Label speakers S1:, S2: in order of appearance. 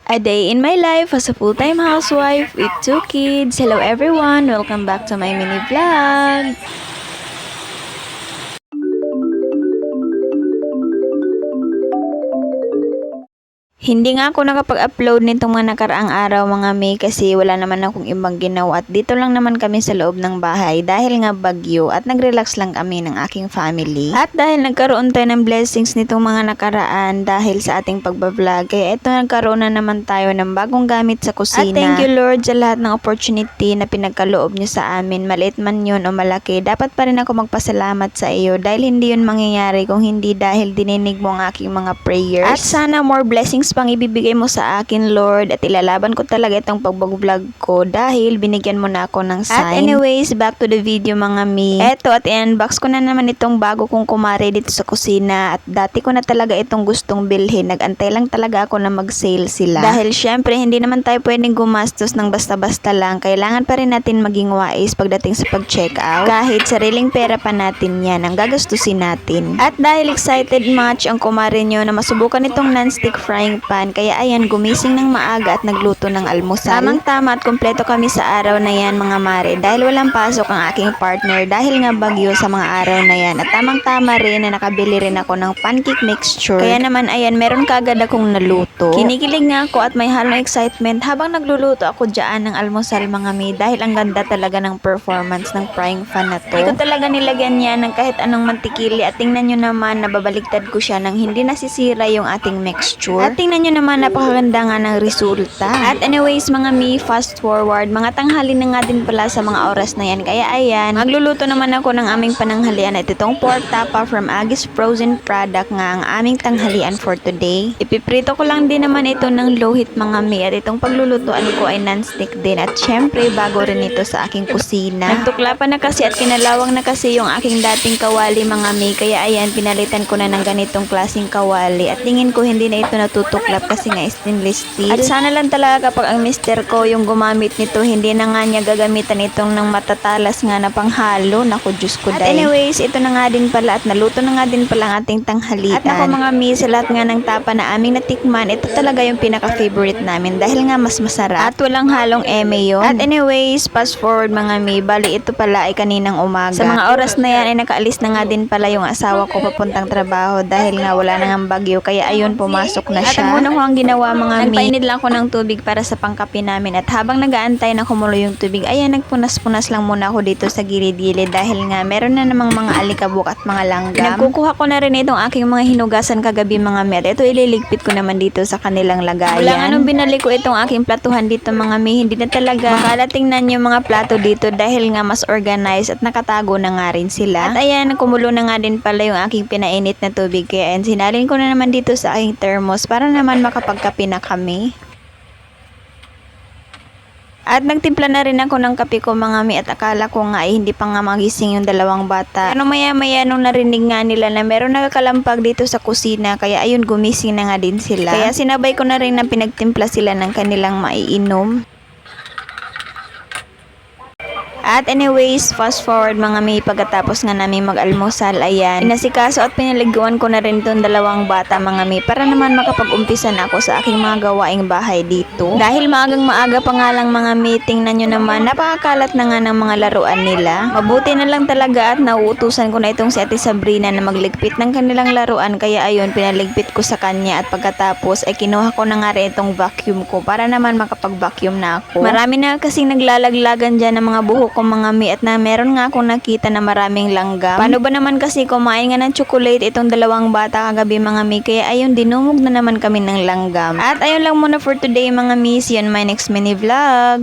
S1: A day in my life as a full-time housewife with 2 kids. Hello everyone, welcome back to my mini vlog. Hindi nga ako nakapag-upload nitong mga nakaraang araw mga May kasi wala naman akong ibang ginawa at dito lang naman kami sa loob ng bahay dahil nga bagyo at nag-relax lang kami ng aking family. At dahil nagkaroon tayo ng blessings nitong mga nakaraan dahil sa ating pagbablog, kaya ito nagkaroon na naman tayo ng bagong gamit sa kusina. At thank you Lord sa lahat ng opportunity na pinagkaloob niyo sa amin, maliit man yun o malaki. Dapat pa rin ako magpasalamat sa iyo dahil hindi yun mangyayari kung hindi dahil dininig mo ang aking mga prayers. At sana more blessings pang ibibigay mo sa akin Lord at ilalaban ko talaga itong pag-vlog ko dahil binigyan mo na ako ng sign. At anyways, back to the video mga mi. Eto at i-unbox ko na naman itong bago kong kumare dito sa kusina at dati ko na talaga itong gustong bilhin. Nag-antay lang talaga ako na mag-sale sila. Dahil syempre hindi naman tayo pwedeng gumastos ng basta-basta lang. Kailangan pa rin natin maging wais pagdating sa pag-check out. Kahit sariling pera pa natin yan ang gagastusin natin. At dahil excited much ang kumare nyo na masubukan itong non-stick frying pan, kaya ayan gumising ng maaga at nagluto ng almusal. Tamang-tama at kompleto kami sa araw na yan mga mare dahil walang pasok ang aking partner dahil nga bagyo sa mga araw na yan. At tamang-tama rin na nakabili rin ako ng pancake mixture. Kaya naman ayan meron kaagad akong naluto. Kinikilig nga ako at may halong excitement habang nagluluto ako dyan ng almusal mga mi dahil ang ganda talaga ng performance ng frying pan na to. Hindi ko talaga nilagyan niya ng kahit anong mantikili at tingnan nyo naman nababaliktad ko siya nang hindi nasisira yung ating mixture. At tingnan nyo naman napakaganda nga ng resulta. At anyways mga mi, fast forward, mga tanghali na nga din pala sa mga oras na yan. Kaya ayan, magluluto naman ako ng aming pananghalian at itong pork tapa from Aggies Frozen product nga ang aming tanghalian for today. Ipiprito ko lang din naman ito ng low heat mga mi at itong paglulutuan ko ay non-stick din at syempre bago rin ito sa aking kusina. Nagtukla pa na kasi at kinalawang na kasi yung aking dating kawali mga mi kaya ayan pinalitan ko na ng ganitong klaseng kawali at tingin ko hindi na ito natutuklap kasi nga stainless steel. At sana lang talaga kapag ang mister ko yung gumamit nito, hindi na nga niya gagamitan itong ng matatalas nga na panghalo. Naku, Diyos ko dahil. At anyways, ito na nga din pala at naluto na nga din pala ang ating tanghalian. At ako mga mi, sa lahat nga ng tapa na aming natikman, ito talaga yung pinaka-favorite namin dahil nga mas masarap at walang halong eme yun. At anyways, fast forward mga mi, bali ito pala ay kaninang umaga. Sa mga oras na yan ay nakaalis na nga din pala yung asawa ko papuntang trabaho dahil nga wala na nga bagyo kaya ayun pumasok na siya. At ang una ko ang ginawa mga mi, nagpainit lang ako ng tubig para sa pangkape namin at habang nag-aantay na kumulo yung tubig, ayan nagpunas-punas lang muna ako dito sa gilid-gilid dahil nga meron na namang mga alikabok at mga langgam. Nagkukuha ko na rin itong aking mga hinugasan kagabi mga mi at ito ililigpit ko naman dito sa kanilang lagayan. Wala nga nung binalik ko itong aking platuhan dito mga mi, hindi na talaga makalatingnan yung mga plato dito dahil nga mas organized at nakatago na nga rin sila. At ayan, kumulo na nga din pala yung aking pinainit na tubig kaya ayan, sinalin ko na naman dito sa aking thermos para naman makapagkape na kami. At nagtimpla na rin ako ng kape ko mga mi at akala ko nga ay hindi pa nga magising yung dalawang bata. Pero maya-maya nung narinig nga nila na meron nagkakalampag dito sa kusina kaya ayun gumising na nga din sila. Kaya sinabay ko na rin na pinagtimpla sila ng kanilang maiinom. At anyways, fast forward mga mi, pagkatapos nga namin mag-almusal, ayan, inasikaso at pinaliguan ko na rin itong dalawang bata mga mi para naman makapag-umpisa na ako sa aking mga gawaing bahay dito. Dahil maagang maaga pa nga lang mga mi, tingnan nyo naman, napakakalat na nga ng mga laruan nila. Mabuti na lang talaga at nauutusan ko na itong si Ate Sabrina na magligpit ng kanilang laruan kaya ayun, pinaligpit ko sa kanya at pagkatapos ay kinuha ko na nga rin itong vacuum ko para naman makapag-vacuum na ako. Marami na kasing naglalaglagan dyan ng mga buhok ko mga mi at na meron nga akong nakita na maraming langgam. Paano ba naman kasi kumain nga ng chocolate itong dalawang bata kagabi mga mi kaya ayun dinumog na naman kami ng langgam. At ayun lang muna for today mga mi, see you on my next mini vlog.